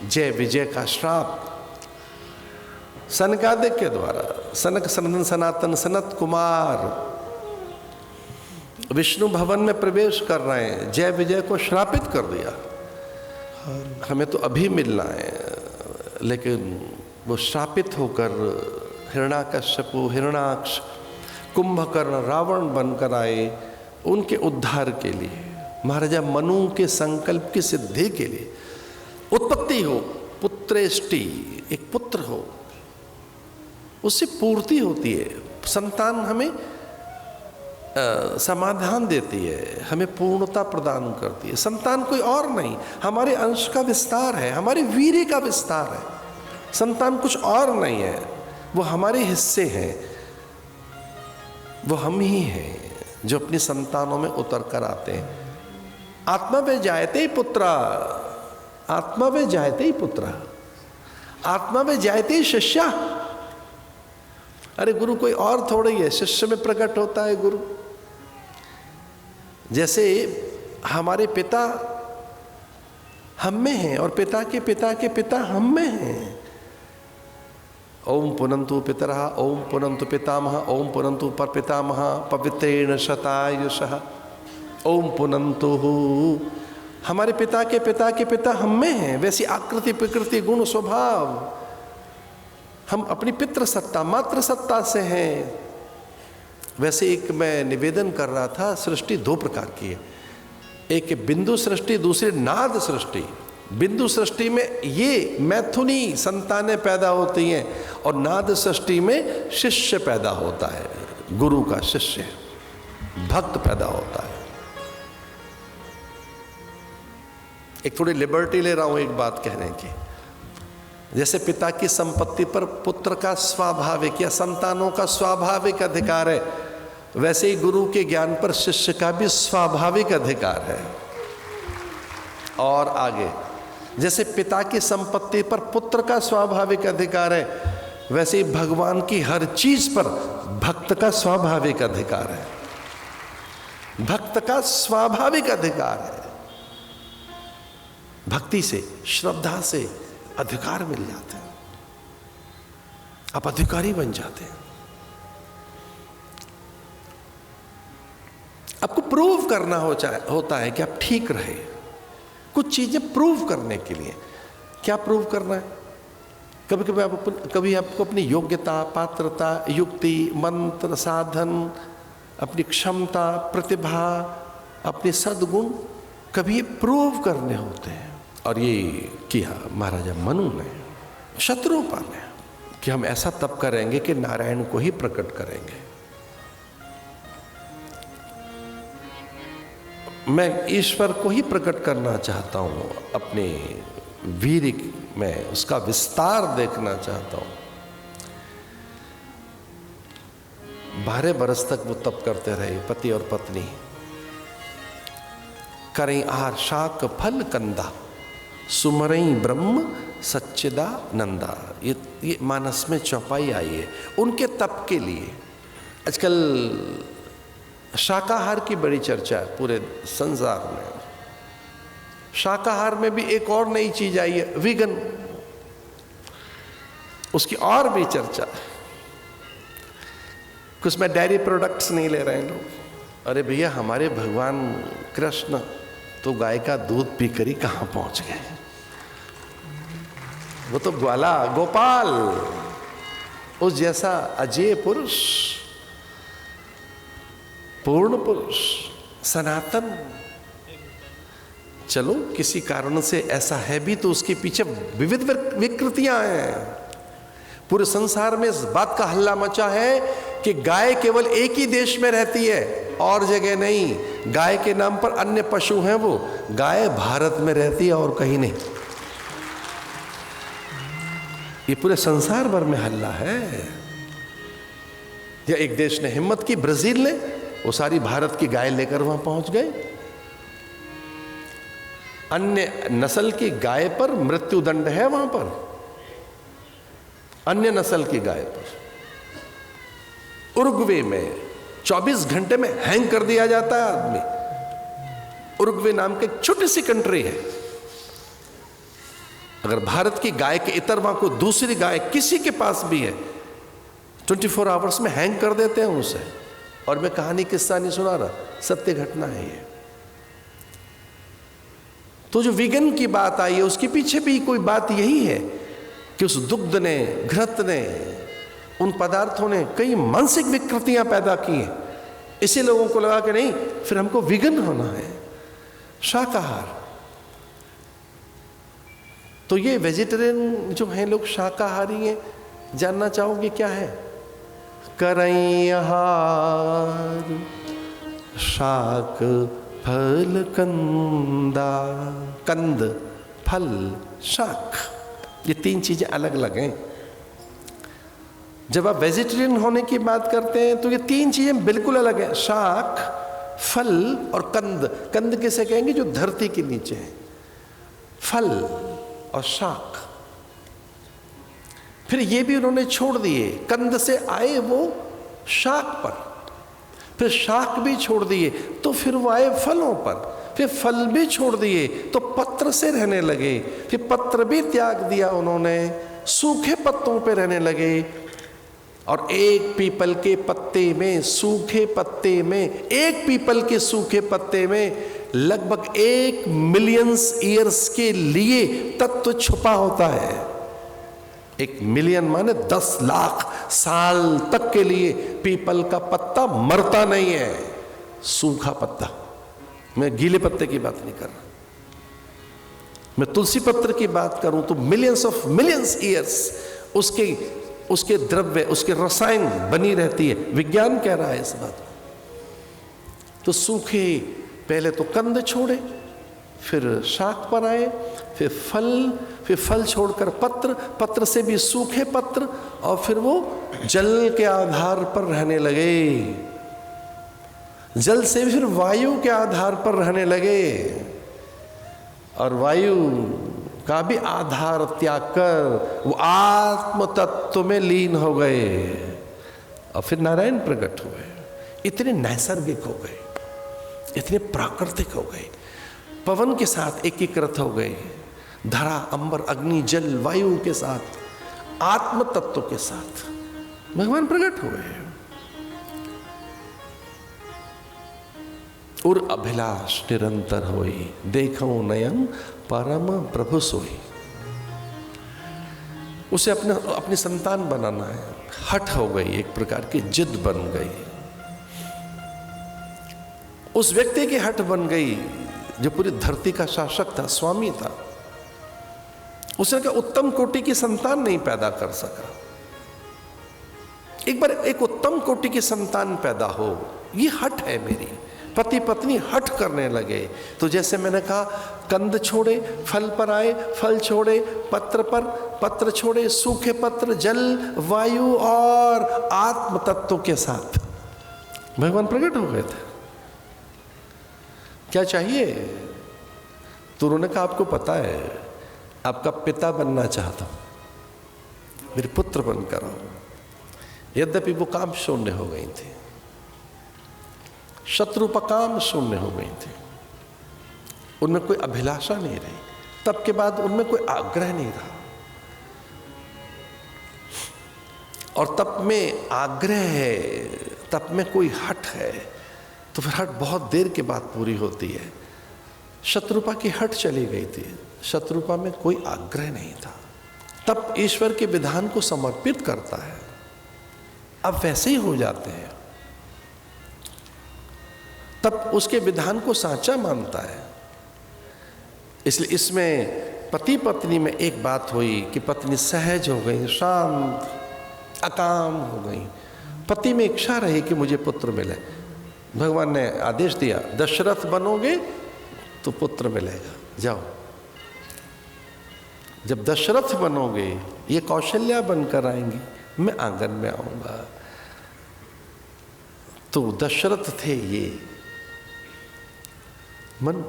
जय विजय का श्राप सनकादिक के द्वारा, सनक सनंदन सनातन सनत कुमार विष्णु भवन में प्रवेश कर रहे हैं, जय विजय को श्रापित कर दिया। हमें तो अभी मिलना है, लेकिन वो श्रापित होकर हिरण्याकश्यपु, हिरण्याक्ष, कुंभकर्ण, रावण बनकर आए उनके उद्धार के लिए, महाराजा मनु के संकल्प की सिद्धि के लिए। उत्पत्ति हो, पुत्रेष्टि, एक पुत्र हो, उससे पूर्ति होती है। संतान हमें समाधान देती है, हमें पूर्णता प्रदान करती है। संतान कोई और नहीं, हमारे अंश का विस्तार है, हमारे वीर्य का विस्तार है। संतान कुछ और नहीं है, वो हमारे हिस्से हैं, वो हम ही हैं जो अपनी संतानों में उतर कर आते हैं। आत्मा वे जायते ही पुत्रा, आत्मा वे जायते ही पुत्रा, आत्मा वे जायते ही शिष्या। अरे गुरु कोई और थोड़ा ही है, शिष्य में प्रकट होता है गुरु। जैसे हमारे पिता हम में हैं और पिता के पिता के पिता हम में हैं। ओम पुनंतु पितरः, ओम पुनंतु पितामह, ओम पुनंतु परपितामह, पवित्रेण शतायुषः, ओम पुनंतु। हमारे पिता के पिता के पिता हम में हैं। वैसी आकृति, प्रकृति, गुण, स्वभाव हम अपनी पितृ सत्ता, मातृ सत्ता से हैं। वैसे एक मैं निवेदन कर रहा था, सृष्टि दो प्रकार की है, एक बिंदु सृष्टि, दूसरी नाद सृष्टि। बिंदु सृष्टि में ये मैथुनी संतानें पैदा होती हैं और नाद सृष्टि में शिष्य पैदा होता है, गुरु का शिष्य, भक्त पैदा होता है। एक थोड़ी लिबर्टी ले रहा हूं एक बात कहने की। जैसे पिता की संपत्ति पर पुत्र का स्वाभाविक या संतानों का स्वाभाविक अधिकार है, वैसे ही गुरु के ज्ञान पर शिष्य का भी स्वाभाविक अधिकार है। और आगे, जैसे पिता की संपत्ति पर पुत्र का स्वाभाविक अधिकार है, वैसे ही भगवान की हर चीज पर भक्त का स्वाभाविक अधिकार है। भक्त का स्वाभाविक अधिकार है। भक्ति से, श्रद्धा से अधिकार मिल जाते हैं, आप अधिकारी बन जाते हैं। आपको प्रूव करना होता है कि आप ठीक रहे। कुछ चीजें प्रूव करने के लिए, क्या प्रूव करना है? कभी आपको अपनी योग्यता, पात्रता, युक्ति, मंत्र, साधन, अपनी क्षमता, प्रतिभा, अपने सद्गुण कभी ये प्रूव करने होते हैं। और ये किया महाराजा मनु ने, शत्रुपा ने, कि हम ऐसा तप करेंगे कि नारायण को ही प्रकट करेंगे। मैं ईश्वर को ही प्रकट करना चाहता हूं, अपने वीर में उसका विस्तार देखना चाहता हूं। 12 बरस तक वो तप करते रहे, पति और पत्नी। करें आहार शाक फल कंदा, सुमरई ब्रह्म सच्चिदानंदा। ये मानस में चौपाई आई है उनके तप के लिए। आजकल शाकाहार की बड़ी चर्चा है पूरे संसार में। शाकाहार में भी एक और नई चीज आई है, वीगन, उसकी और भी चर्चा। कुछ में डेयरी प्रोडक्ट्स नहीं ले रहे हैं लोग। अरे भैया, हमारे भगवान कृष्ण तो गाय का दूध पीकर ही कहां पहुंच गए। वो तो ग्वाला, गोपाल, उस जैसा अजय पुरुष, पूर्ण पुरुष, सनातन। चलो किसी कारण से ऐसा है भी तो उसके पीछे विविध विकृतियां हैं। पूरे संसार में इस बात का हल्ला मचा है कि गाय केवल एक ही देश में रहती है और जगह नहीं। गाय के नाम पर अन्य पशु हैं, वो गाय भारत में रहती है और कहीं नहीं। ये पूरे संसार भर में हल्ला है। या एक देश ने हिम्मत की, ब्राजील ने, वो सारी भारत की गाय लेकर वहां पहुंच गए। अन्य नस्ल की गाय पर मृत्यु दंड है वहां पर, अन्य नस्ल की गाय पर। उरुग्वे में 24 घंटे में हैंग कर दिया जाता है आदमी। उरुग्वे नाम की छोटी सी कंट्री है, अगर भारत की गाय के इतरवा को दूसरी गाय किसी के पास भी है 24 आवर्स में हैंग कर देते हैं उसे। और मैं कहानी किस्सा नहीं सुना रहा, सत्य घटना है ये। तो जो विगन की बात आई है उसके पीछे भी कोई बात यही है कि उस दुग्ध ने, घृत ने, उन पदार्थों ने कई मानसिक विकृतियां पैदा की हैं। इसी लोगों को लगा कि नहीं, फिर हमको विगन होना है, शाकाहार। तो ये वेजिटेरियन जो हैं लोग, शाकाहारी हैं, जानना चाहोगे क्या है? करई आहार शाक फल कंदा, कंद, फल, शाक, ये 3 चीजें अलग अलग हैं। जब आप वेजिटेरियन होने की बात करते हैं तो ये 3 चीजें बिल्कुल अलग हैं, शाक, फल और कंद। कंद किसे कहेंगे? जो धरती के नीचे है। फल और शाक। फिर ये भी उन्होंने छोड़ दिए, कंद से आए वो शाक पर, फिर शाक भी छोड़ दिए तो फिर वो आए फलों पर, फिर फल भी छोड़ दिए तो पत्र से रहने लगे, फिर पत्र भी त्याग दिया उन्होंने, सूखे पत्तों पे रहने लगे। और एक पीपल के पत्ते में, सूखे पत्ते में, एक पीपल के सूखे पत्ते में लगभग 1 मिलियन ईयर्स के लिए तत्व छुपा होता है। 1 मिलियन माने 10 लाख साल तक के लिए पीपल का पत्ता मरता नहीं है। सूखा पत्ता, मैं गीले पत्ते की बात नहीं कर रहा, मैं तुलसी पत्र की बात करूं तो मिलियंस ईयर्स उसके द्रव्य, उसके रसायन बनी रहती है। विज्ञान कह रहा है इस बात को। तो सूखे, पहले तो कंद छोड़े, फिर शाक पर आए, फिर फल छोड़कर पत्र, पत्र से भी सूखे पत्र, और फिर वो जल के आधार पर रहने लगे, जल से फिर वायु के आधार पर रहने लगे, और वायु का भी आधार त्याग कर वो आत्म तत्व में लीन हो गए, और फिर नारायण प्रकट हुए। इतने नैसर्गिक हो गए, इतने प्राकृतिक हो गए, पवन के साथ एकीकृत हो गए, धरा, अंबर, अग्नि, जल, वायु के साथ, आत्म तत्व के साथ भगवान प्रकट हुए। और अभिलाष निरंतर होई, देखो नयन परम प्रभु सोई। उसे अपनी संतान बनाना है, हठ हो गई, एक प्रकार की जिद बन गई। उस व्यक्ति की हठ बन गई जो पूरी धरती का शासक था, स्वामी था। उसने कहा उत्तम कोटि की संतान नहीं पैदा कर सका, एक बार एक उत्तम कोटि की संतान पैदा हो, ये हठ है मेरी। पति पत्नी हठ करने लगे। तो जैसे मैंने कहा, कंद छोड़े, फल पर आए, फल छोड़े, पत्र पर, पत्र छोड़े, सूखे पत्र, जल, वायु और आत्म तत्व के साथ भगवान प्रकट हो गए थे। क्या चाहिए? तो उन्होंने कहा आपको पता है, आपका पिता बनना चाहता हूं, मेरे पुत्र बनकर आओ। यद्यपि वो काम शून्य हो गई थी, शत्रुपकाम शून्य हो गई थी, उनमें कोई अभिलाषा नहीं रही। तब के बाद उनमें कोई आग्रह नहीं रहा, और तप में आग्रह है, तप में कोई हठ है, तो फिर हठ बहुत देर के बाद पूरी होती है। शत्रुपा की हठ चली गई थी, शत्रुपा में कोई आग्रह नहीं था। तप ईश्वर के विधान को समर्पित करता है, अब वैसे ही हो जाते हैं। तब उसके विधान को साचा मानता है। इसलिए इसमें पति पत्नी में एक बात हुई कि पत्नी सहज हो गई, शांत, अकाम हो गई। पति में इच्छा रही कि मुझे पुत्र मिले, भगवान ने आदेश दिया, दशरथ बनोगे तो पुत्र मिलेगा, जाओ। जब दशरथ बनोगे, ये कौशल्या बनकर आएंगी, मैं आंगन में आऊंगा। तो दशरथ थे ये मन